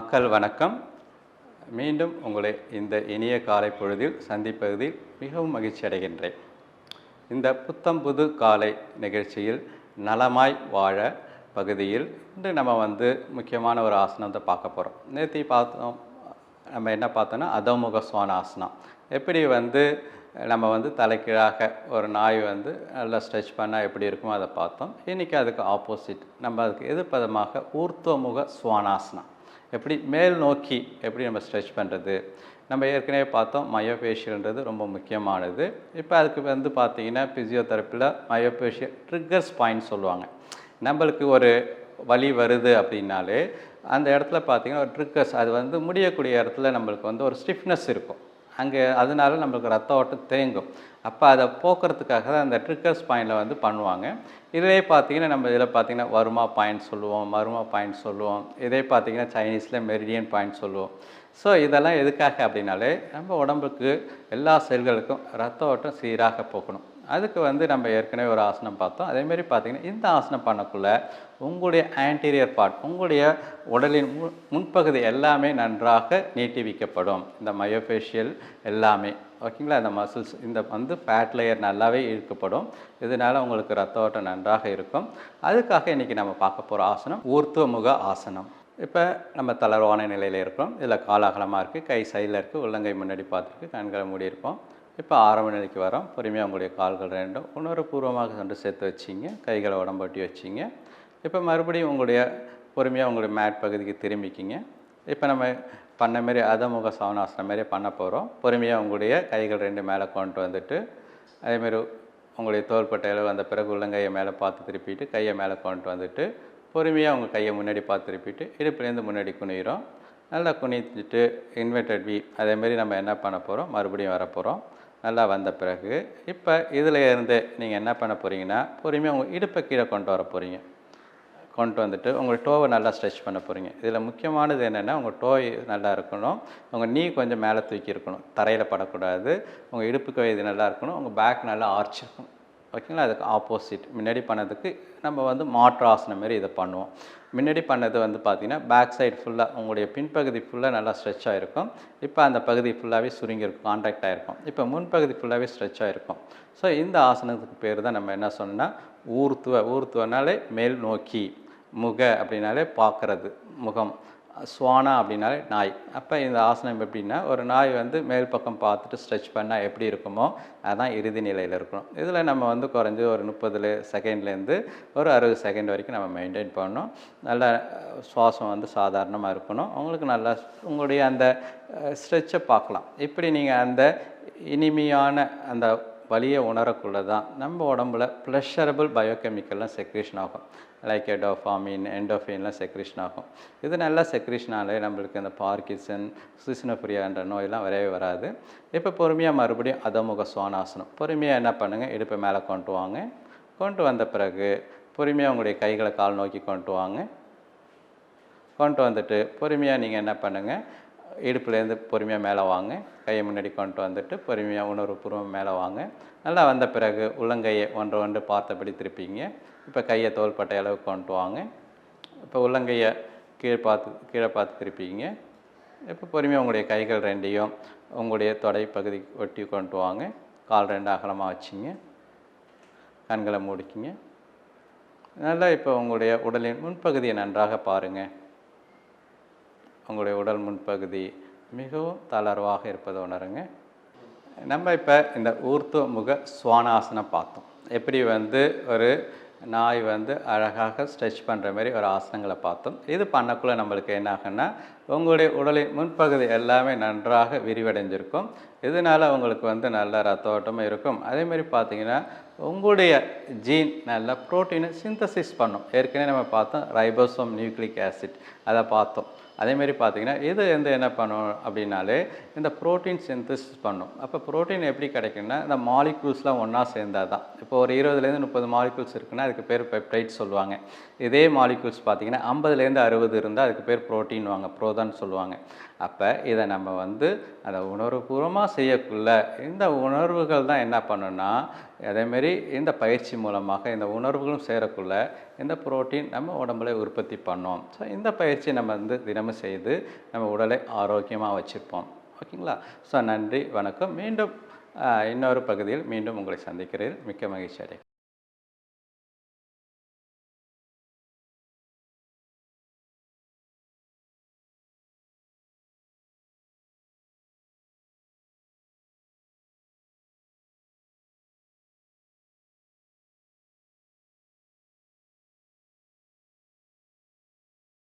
மக்கள் வணக்கம். மீண்டும் உங்களை இந்த இனிய காலை பொழுதில் சந்திப்பதில் மிகவும் மகிழ்ச்சி அடைகின்றேன். இந்த புத்தம் புது காலை நிகழ்ச்சியில் நலமாய் வாழ பகுதியில் இன்று நம்ம முக்கியமான ஒரு ஆசனத்தை பார்க்க போகிறோம். நேற்று நம்ம என்ன பார்த்தோன்னா அதோமுக சுவானாசனம். எப்படி நம்ம தலைகீழாக ஒரு நாய் நல்லா ஸ்ட்ரெச் பண்ணால் எப்படி இருக்குமோ அதை பார்த்தோம். இன்றைக்கி அதுக்கு ஆப்போசிட் நம்ம அதுக்கு எதிர்ப்பதமாக ஊர்த்துவமுக சுவானாசனம். எப்படி மேல் நோக்கி எப்படி நம்ம ஸ்ட்ரெச் பண்ணுறது. நம்ம ஏற்கனவே பார்த்தோம் மயோஃபேஷியல்ன்றது ரொம்ப முக்கியமானது. இப்போ அதுக்கு பார்த்திங்கன்னா ஃபிசியோதெரப்பியில் மயோஃபேஷியல் ட்ரிக்கர்ஸ் பாயிண்ட் சொல்லுவாங்க. நம்மளுக்கு ஒரு வலி வருது அப்படின்னாலே அந்த இடத்துல பார்த்திங்கன்னா ஒரு ட்ரிக்கர்ஸ் அது முடியக்கூடிய இடத்துல நம்மளுக்கு ஒரு ஸ்டிஃப்னஸ் இருக்கும். அங்கே அதனால நம்மளுக்கு ரத்த ஓட்டம் தேங்கும். அப்போ அதை போக்குறதுக்காக தான் அந்த ட்ரிக்கர்ஸ் பாயிண்டில் பண்ணுவாங்க. இதிலே பார்த்திங்கன்னா நம்ம இதில் பார்த்திங்கன்னா வருமா பாயிண்ட் சொல்லுவோம், மருமா பாயிண்ட் சொல்லுவோம். இதே பார்த்திங்கன்னா சைனீஸில் மெரிடியன் பாயிண்ட் சொல்லுவோம். ஸோ இதெல்லாம் எதுக்காக அப்படின்னாலே நம்ம உடம்புக்கு எல்லா செல்களுக்கும் ரத்த ஓட்டம் சீராக போகணும். அதுக்கு நம்ம ஏற்கனவே ஒரு ஆசனம் பார்த்தோம். அதேமாரி பார்த்திங்கன்னா இந்த ஆசனம் பண்ணக்குள்ள உங்களுடைய ஆன்டீரியர் பார்ட், உங்களுடைய உடலின் முன்பகுதி எல்லாமே நன்றாக நீட்டி வைக்கப்படும். இந்த மயோஃபேஷியல் எல்லாமே ஓகேங்களா. இந்த மசில்ஸ் இந்த ஃபேட் லேயர் நல்லாவே இழுக்கப்படும். இதனால் உங்களுக்கு ரத்த ஓட்டம் நன்றாக இருக்கும். அதுக்காக இன்றைக்கி நம்ம பார்க்க போகிற ஆசனம் ஊர்த்துவமுக ஆசனம். இப்போ நம்ம தளர்வான நிலையில் இருக்கிறோம். இதில் கால் அகலமாக இருக்குது, கை சைடில் இருக்குது, உள்ளங்கை முன்னாடி பார்த்துருக்கு, கண்களை மூடி இருக்கோம். இப்போ ஆரம்ப நிலைக்கு வரோம். பொறுமையாக உங்களுடைய கால்கள் ரெண்டும் உணர்வுபூர்வமாக சென்று சேர்த்து வச்சிங்க, கைகளை உடம்பொட்டி வச்சிங்க. இப்போ மறுபடியும் பொறுமையாக உங்களுடைய மேட் பகுதிக்கு திரும்பிக்கிங்க. இப்போ நம்ம பண்ண மாரி அதமுக சவனாசனம் மாரி பண்ண போகிறோம். பொறுமையாக உங்களுடைய கைகள் ரெண்டு மேலே கொண்டு வந்துட்டு அதேமாரி உங்களுடைய தோள்பட்டை அளவு வந்த பிறகு உள்ளங்கையை மேலே பார்த்து திருப்பிட்டு கையை மேலே கொண்டு வந்துட்டு பொறுமையாக உங்கள் கையை முன்னாடி பார்த்து திருப்பிட்டு இடுப்புலேருந்து முன்னாடி குனிகிறோம். நல்லா குனித்துட்டு இன்வெர்டட் வி அதேமாரி நம்ம என்ன பண்ண போகிறோம், மறுபடியும் வரப்போகிறோம். நல்லா வந்த பிறகு இப்போ இதில் இருந்து நீங்கள் என்ன பண்ண போகிறீங்கன்னா பொறுமையாக உங்கள் இடுப்பை கீழே கொண்டு வர போகிறீங்க. கொண்டு வந்துட்டு உங்கள் டோவை நல்லா ஸ்ட்ரெச் பண்ண போகிறீங்க. இதில் முக்கியமானது என்னென்னா உங்கள் டோய் நல்லா இருக்கணும், உங்கள் நீ கொஞ்சம் மேலே தூக்கி இருக்கணும், தரையில் படக்கூடாது. உங்கள் இடுப்புக்கு இது நல்லா இருக்கணும், உங்கள் பேக் நல்லா ஆர்ச் இருக்கணும். ஓகேங்களா. அதுக்கு ஆப்போசிட் முன்னாடி பண்ணதுக்கு நம்ம மாற்று ஆசனம் மாரி இதை பண்ணுவோம். முன்னாடி பண்ணது பார்த்திங்கன்னா பேக் சைடு ஃபுல்லாக உங்களுடைய பின்பகுதி ஃபுல்லாக நல்லா ஸ்ட்ரெச் ஆகிருக்கும். இப்போ அந்த பகுதி ஃபுல்லாகவே சுருங்கியிருக்கும், கான்ட்ராக்ட் ஆகிருக்கும். இப்போ முன்பகுதி ஃபுல்லாகவே ஸ்ட்ரெச் ஆகிருக்கும். ஸோ இந்த ஆசனத்துக்கு பேர் தான் நம்ம என்ன சொன்னோன்னா ஊர்த்துவனாலே மேல் நோக்கி, முக அப்படின்னாலே பார்க்குறது முகம், சுவானா அப்படின்னாலே நாய். அப்போ இந்த ஆசனம் எப்படின்னா ஒரு நாய் மேல் பக்கம் பார்த்துட்டு ஸ்ட்ரெச் பண்ணால் எப்படி இருக்குமோ அதுதான் இறுதி நிலையில் இருக்கணும். இதில் நம்ம குறைஞ்சி ஒரு 30 செகண்ட்லேருந்து ஒரு 60 செகண்ட் வரைக்கும் நம்ம மெயின்டைன் பண்ணணும். நல்லா சுவாசம் சாதாரணமாக இருக்கணும். உங்களுக்கு நல்லா உங்களுடைய அந்த ஸ்ட்ரெச்சை பார்க்கலாம். இப்படி நீங்கள் அந்த இனிமையான அந்த வலியை உணரக்குள்ள தான் நம்ம உடம்புல ப்ளஷரபிள் பயோகெமிக்கல்லாம் செக்ரேஷன் ஆகும். லைக் டோபாமின், எண்டோஃபின்லாம் செக்ரேஷன் ஆகும். இது நல்லா செக்ரேஷனாலே நம்மளுக்கு இந்த பார்க்கின்சன், சிசினோஃப்ரியான்ற நோயெல்லாம் வரவே வராது. இப்போ பொறுமையாக மறுபடியும் அதமுக சுவானாசனம். பொறுமையாக என்ன பண்ணுங்கள், இடுப்பை மேலே கொண்டு வாங்க. கொண்டு வந்த பிறகு பொறுமையாக உங்களுடைய கைகளை கால் நோக்கி கொண்டு வாங்க. கொண்டு வந்துட்டு பொறுமையாக நீங்கள் என்ன பண்ணுங்கள், இடுப்புலேருந்து பொறுமையாக மேலே வாங்க. கையை முன்னாடி கொண்டு வந்துட்டு பொறுமையாக உணர்வுபூர்வம் மேலே வாங்க. நல்லா வந்த பிறகு உள்ளங்கையை ஒன்று பார்த்தபடி திருப்பிங்க. இப்போ கையை தோள்பட்டை அளவுக்கு கொண்டு வாங்க. இப்போ உள்ளங்கையை கீழே பார்த்து திருப்பிங்க. இப்போ பொறுமையாக உங்களுடைய கைகள் ரெண்டையும் உங்களுடைய தொடை பகுதி ஒட்டி கொண்டு வாங்க. கால் ரெண்டு அகலமாக வச்சிங்க, கண்களை மூடிக்கிங்க. நல்லா இப்போ உங்களுடைய உடலின் முன்பகுதியை நன்றாக பாருங்கள். உங்களுடைய உடல் முன்பகுதி மிகவும் தளர்வாக இருப்பதை உணருங்க. நம்ம இப்போ இந்த ஊர்த்துவமுக சுவானாசனம் பார்த்தோம். எப்படி ஒரு நாய் அழகாக ஸ்ட்ரெச் பண்ணுற மாதிரி ஒரு ஆசனங்களை பார்த்தோம். இது பண்ணக்குள்ளே நம்மளுக்கு என்ன ஆகுன்னா உங்களுடைய உடலின் முன்பகுதி எல்லாமே நன்றாக விரிவடைஞ்சிருக்கும். இதனால் உங்களுக்கு நல்ல ரத்த ஓட்டமும் இருக்கும். அதேமாதிரி பார்த்திங்கன்னா உங்களுடைய ஜீன் நல்ல ப்ரோட்டீனை சிந்தசிஸ் பண்ணும். ஏற்கனவே நம்ம பார்த்தோம் ரைபோசோம் நியூக்ளிக் ஆசிட், அதை பார்த்தோம். அதேமாரி பார்த்திங்கன்னா இது என்ன பண்ணும் அப்படின்னாலே இந்த ப்ரோட்டீன் சிந்தசிஸ் பண்ணும். அப்போ ப்ரோட்டீன் எப்படி கிடைக்குன்னா இந்த மாலிக்யூல்ஸ்லாம் ஒன்றா சேர்ந்தால் தான். இப்போ ஒரு 20லேருந்து 30 மாலிக்யூல்ஸ் இருக்குன்னா அதுக்கு பேர் பெப்டைட் சொல்லுவாங்க. இதே மாலிக்யூல்ஸ் பார்த்திங்கன்னா 50லேருந்து 60 இருந்தால் அதுக்கு பேர் ப்ரோட்டீன் வாங்க, ப்ரோதான் சொல்லுவாங்க. அப்போ இதை நம்ம வந்து அதை உணர்வுபூர்வமாக செய்யக்குள்ள இந்த உணர்வுகள் தான் என்ன பண்ணுன்னா அதேமாரி இந்த பயிற்சி மூலமாக இந்த உணர்வுகளும் சேரக்குள்ள இந்த புரோட்டீன் நம்ம உடம்புல உற்பத்தி பண்ணோம். ஸோ இந்த பயிற்சி நம்ம வந்து தினமும் செய்து நம்ம உடலை ஆரோக்கியமாக வச்சுருப்போம். ஓகேங்களா? ஸோ நன்றி, வணக்கம். மீண்டும் இன்னொரு பகுதியில் மீண்டும் உங்களை சந்திக்கிறேன். மிக்க மகிழ்ச்சி அடை